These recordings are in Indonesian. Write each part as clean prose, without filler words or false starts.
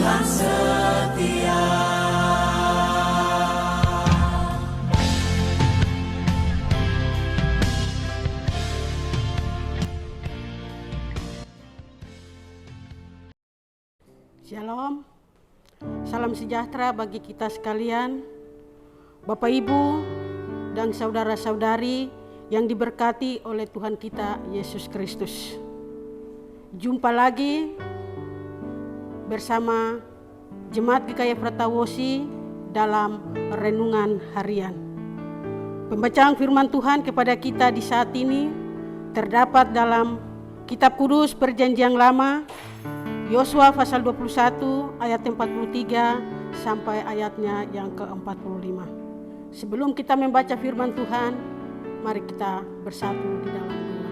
Tuhan setia. Shalom, salam sejahtera bagi kita sekalian, Bapak Ibu dan saudara-saudari yang diberkati oleh Tuhan kita Yesus Kristus. Jumpa lagi bersama Jemaat GKI Pratawosi dalam renungan harian. Pembacaan firman Tuhan kepada kita di saat ini terdapat dalam Kitab Kudus Perjanjian Lama, Yosua pasal 21 ayat 43 sampai ayatnya yang ke-45. Sebelum kita membaca firman Tuhan, mari kita bersatu di dalam doa.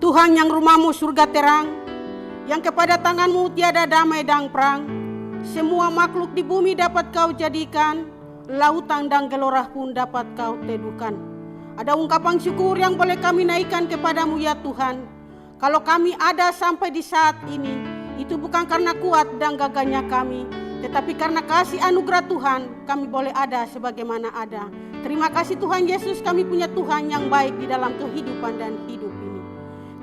Tuhan yang rumahmu surga terang, yang kepada tanganmu tiada damai dan perang, semua makhluk di bumi dapat kau jadikan, lautan dan gelora pun dapat kau teduhkan. Ada ungkapan syukur yang boleh kami naikkan kepadamu ya Tuhan. Kalau kami ada sampai di saat ini, itu bukan karena kuat dan gagahnya kami, tetapi karena kasih anugerah Tuhan, kami boleh ada sebagaimana ada. Terima kasih Tuhan Yesus, kami punya Tuhan yang baik di dalam kehidupan dan hidup ini.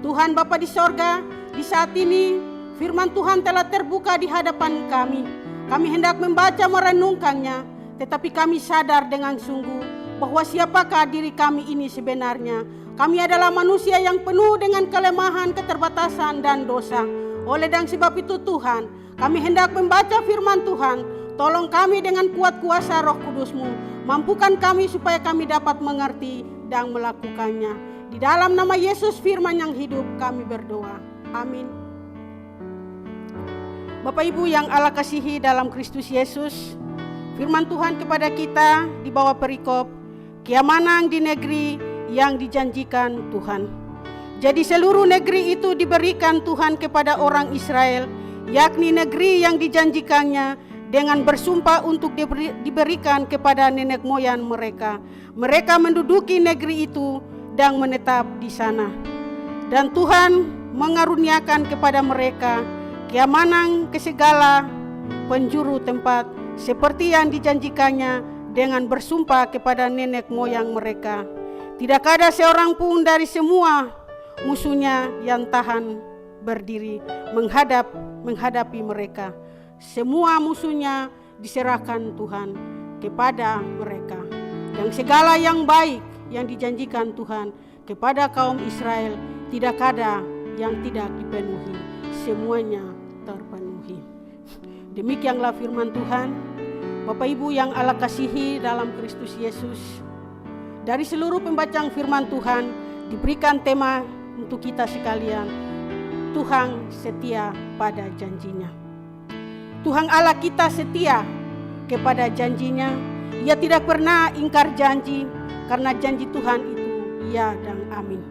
Tuhan Bapa di sorga, di saat ini firman Tuhan telah terbuka di hadapan kami. Kami hendak membaca merenungkannya, tetapi kami sadar dengan sungguh bahwa siapakah diri kami ini sebenarnya. Kami adalah manusia yang penuh dengan kelemahan, keterbatasan, dan dosa. Oleh dan sebab itu Tuhan, kami hendak membaca firman Tuhan. Tolong kami dengan kuat kuasa Roh Kudus-Mu. Mampukan kami supaya kami dapat mengerti dan melakukannya. Di dalam nama Yesus firman yang hidup kami berdoa. Amin. Bapak Ibu yang Allah kasihi dalam Kristus Yesus, firman Tuhan kepada kita di bawah perikop keamanan di negeri yang dijanjikan Tuhan. Jadi seluruh negeri itu diberikan Tuhan kepada orang Israel, yakni negeri yang dijanjikannya dengan bersumpah untuk diberikan kepada nenek moyang mereka. Mereka menduduki negeri itu dan menetap di sana. Dan Tuhan mengaruniakan kepada mereka keamanan ke segala penjuru tempat seperti yang dijanjikannya dengan bersumpah kepada nenek moyang mereka. Tidak ada seorang pun dari semua musuhnya yang tahan berdiri menghadapi mereka. Semua musuhnya diserahkan Tuhan kepada mereka. Dan segala yang baik yang dijanjikan Tuhan kepada kaum Israel, tidak ada yang tidak dipenuhi. Semuanya terpenuhi. Demikianlah firman Tuhan. Bapak Ibu yang Allah kasihi dalam Kristus Yesus, dari seluruh pembacaan firman Tuhan diberikan tema untuk kita sekalian. Tuhan setia pada janjinya. Tuhan Allah kita setia kepada janjinya. Ia tidak pernah ingkar janji, karena janji Tuhan itu ya dan amin.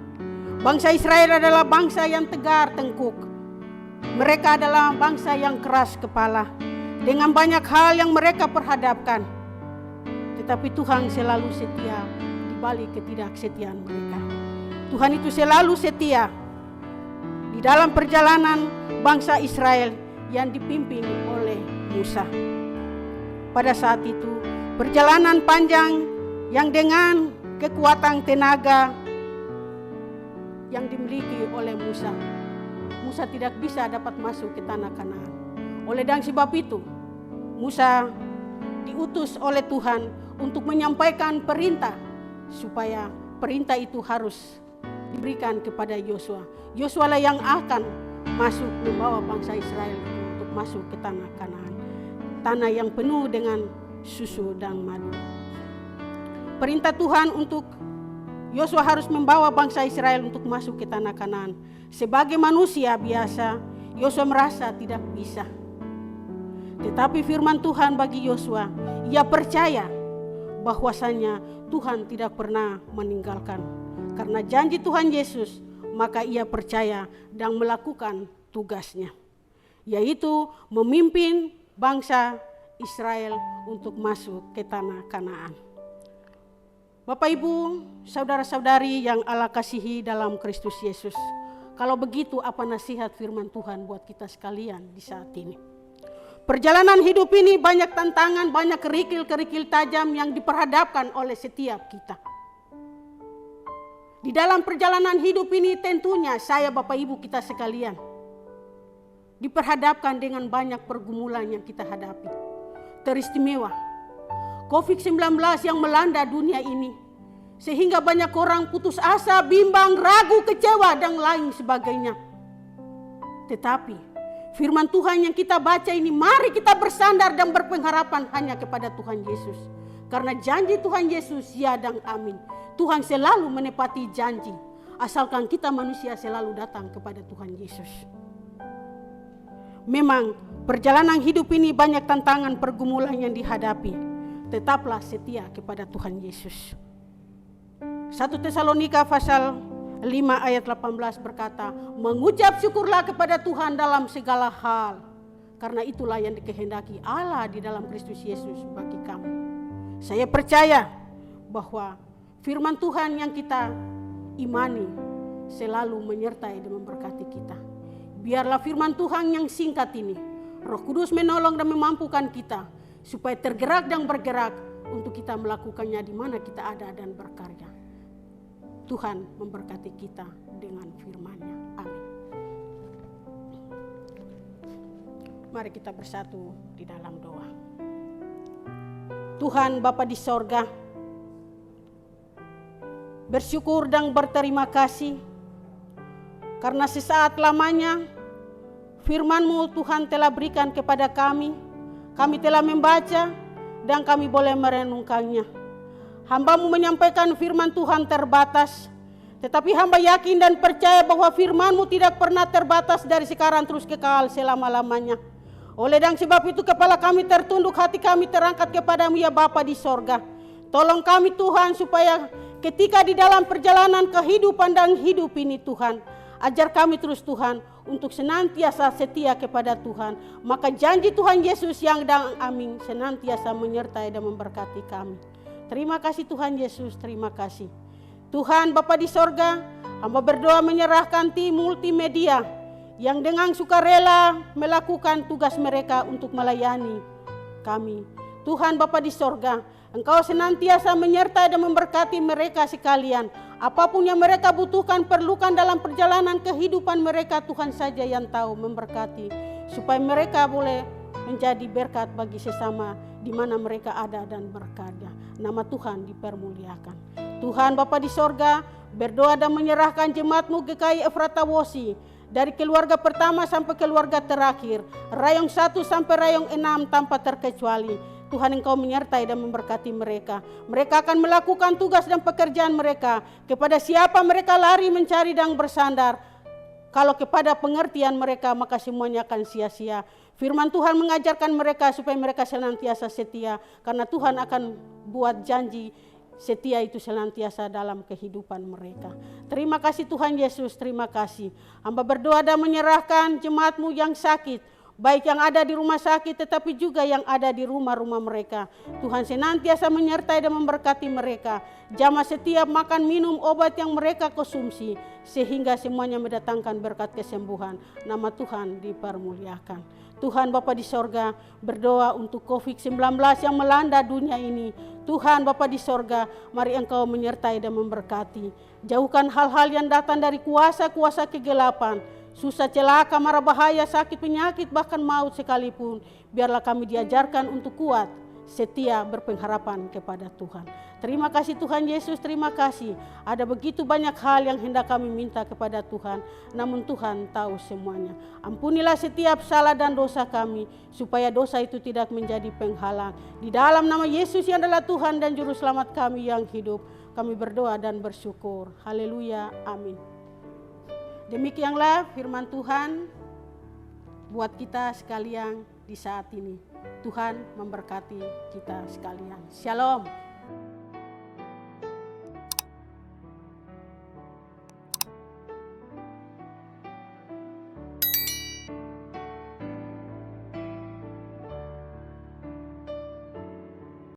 Bangsa Israel adalah bangsa yang tegar tengkuk. Mereka adalah bangsa yang keras kepala dengan banyak hal yang mereka perhadapkan. Tetapi Tuhan selalu setia balik ketidaksetiaan mereka. Tuhan itu selalu setia di dalam perjalanan bangsa Israel yang dipimpin oleh Musa. Pada saat itu, perjalanan panjang yang dengan kekuatan tenaga yang dimiliki oleh Musa. Musa tidak bisa dapat masuk ke tanah Kanaan. Oleh dan sebab itu, Musa diutus oleh Tuhan untuk menyampaikan perintah, supaya perintah itu harus diberikan kepada Yosua. Yosua lah yang akan masuk membawa bangsa Israel untuk masuk ke tanah Kanaan. Tanah yang penuh dengan susu dan madu. Perintah Tuhan untuk Yosua harus membawa bangsa Israel untuk masuk ke tanah Kanaan. Sebagai manusia biasa, Yosua merasa tidak bisa. Tetapi firman Tuhan bagi Yosua, ia percaya bahwasanya Tuhan tidak pernah meninggalkan. Karena janji Tuhan Yesus, maka ia percaya dan melakukan tugasnya, yaitu memimpin bangsa Israel untuk masuk ke tanah Kanaan. Bapak Ibu, saudara-saudari yang Allah kasihi dalam Kristus Yesus, kalau begitu apa nasihat firman Tuhan buat kita sekalian di saat ini? Perjalanan hidup ini banyak tantangan, banyak kerikil-kerikil tajam yang diperhadapkan oleh setiap kita. Di dalam perjalanan hidup ini tentunya saya, Bapak Ibu kita sekalian, diperhadapkan dengan banyak pergumulan yang kita hadapi. Teristimewa COVID-19 yang melanda dunia ini, sehingga banyak orang putus asa, bimbang, ragu, kecewa, dan lain sebagainya. Tetapi firman Tuhan yang kita baca ini, mari kita bersandar dan berpengharapan hanya kepada Tuhan Yesus. Karena janji Tuhan Yesus ya dan amin. Tuhan selalu menepati janji, asalkan kita manusia selalu datang kepada Tuhan Yesus. Memang perjalanan hidup ini banyak tantangan pergumulan yang dihadapi. Tetaplah setia kepada Tuhan Yesus. 1 Tesalonika pasal 5 ayat 18 berkata, mengucap syukurlah kepada Tuhan dalam segala hal, karena itulah yang dikehendaki Allah di dalam Kristus Yesus bagi kamu. Saya percaya bahwa firman Tuhan yang kita imani selalu menyertai dan memberkati kita. Biarlah firman Tuhan yang singkat ini, Roh Kudus menolong dan memampukan kita supaya tergerak dan bergerak untuk kita melakukannya di mana kita ada dan berkarya. Tuhan memberkati kita dengan firman-Nya. Amin. Mari kita bersatu di dalam doa. Tuhan Bapa di sorga, bersyukur dan berterima kasih karena sesaat lamanya firman-Mu Tuhan telah berikan kepada kami. Kami telah membaca dan kami boleh merenungkannya. Hamba-Mu menyampaikan firman Tuhan terbatas, tetapi hamba yakin dan percaya bahwa firman-Mu tidak pernah terbatas dari sekarang terus kekal selama-lamanya. Oleh dan sebab itu kepala kami tertunduk, hati kami terangkat kepada-Mu ya Bapa di sorga. Tolong kami Tuhan supaya ketika di dalam perjalanan kehidupan dan hidup ini Tuhan, ajar kami terus Tuhan untuk senantiasa setia kepada Tuhan. Maka janji Tuhan Yesus yang dan amin senantiasa menyertai dan memberkati kami. Terima kasih Tuhan Yesus, terima kasih. Tuhan Bapa di sorga, hamba berdoa menyerahkan tim multimedia yang dengan sukarela melakukan tugas mereka untuk melayani kami. Tuhan Bapa di sorga, Engkau senantiasa menyertai dan memberkati mereka sekalian. Apapun yang mereka butuhkan, perlukan dalam perjalanan kehidupan mereka, Tuhan saja yang tahu memberkati. Supaya mereka boleh menjadi berkat bagi sesama di mana mereka ada dan berkarya. Nama Tuhan dipermuliakan. Tuhan Bapa di sorga, berdoa dan menyerahkan jemaat-Mu GKI Efrata Wosi, dari keluarga pertama sampai keluarga terakhir, rayong 1 sampai rayong 6 tanpa terkecuali. Tuhan Engkau menyertai dan memberkati mereka. Mereka akan melakukan tugas dan pekerjaan mereka. Kepada siapa mereka lari mencari dan bersandar, kalau kepada pengertian mereka maka semuanya akan sia-sia. Firman Tuhan mengajarkan mereka supaya mereka senantiasa setia, karena Tuhan akan buat janji setia itu senantiasa dalam kehidupan mereka. Terima kasih Tuhan Yesus, terima kasih. Hamba berdoa dan menyerahkan jemaat-Mu yang sakit, baik yang ada di rumah sakit tetapi juga yang ada di rumah-rumah mereka. Tuhan senantiasa menyertai dan memberkati mereka. Jamah setiap makan minum obat yang mereka konsumsi, sehingga semuanya mendatangkan berkat kesembuhan. Nama Tuhan dipermuliakan. Tuhan Bapa di sorga, berdoa untuk COVID-19 yang melanda dunia ini. Tuhan Bapa di sorga, mari Engkau menyertai dan memberkati. Jauhkan hal-hal yang datang dari kuasa-kuasa kegelapan, susah, celaka, mara bahaya, sakit, penyakit, bahkan maut sekalipun. Biarlah kami diajarkan untuk kuat, setia, berpengharapan kepada Tuhan. Terima kasih Tuhan Yesus, terima kasih. Ada begitu banyak hal yang hendak kami minta kepada Tuhan, namun Tuhan tahu semuanya. Ampunilah setiap salah dan dosa kami, supaya dosa itu tidak menjadi penghalang. Di dalam nama Yesus yang adalah Tuhan dan Juru Selamat kami yang hidup, kami berdoa dan bersyukur. Haleluya, amin. Demikianlah firman Tuhan buat kita sekalian di saat ini. Tuhan memberkati kita sekalian. Shalom.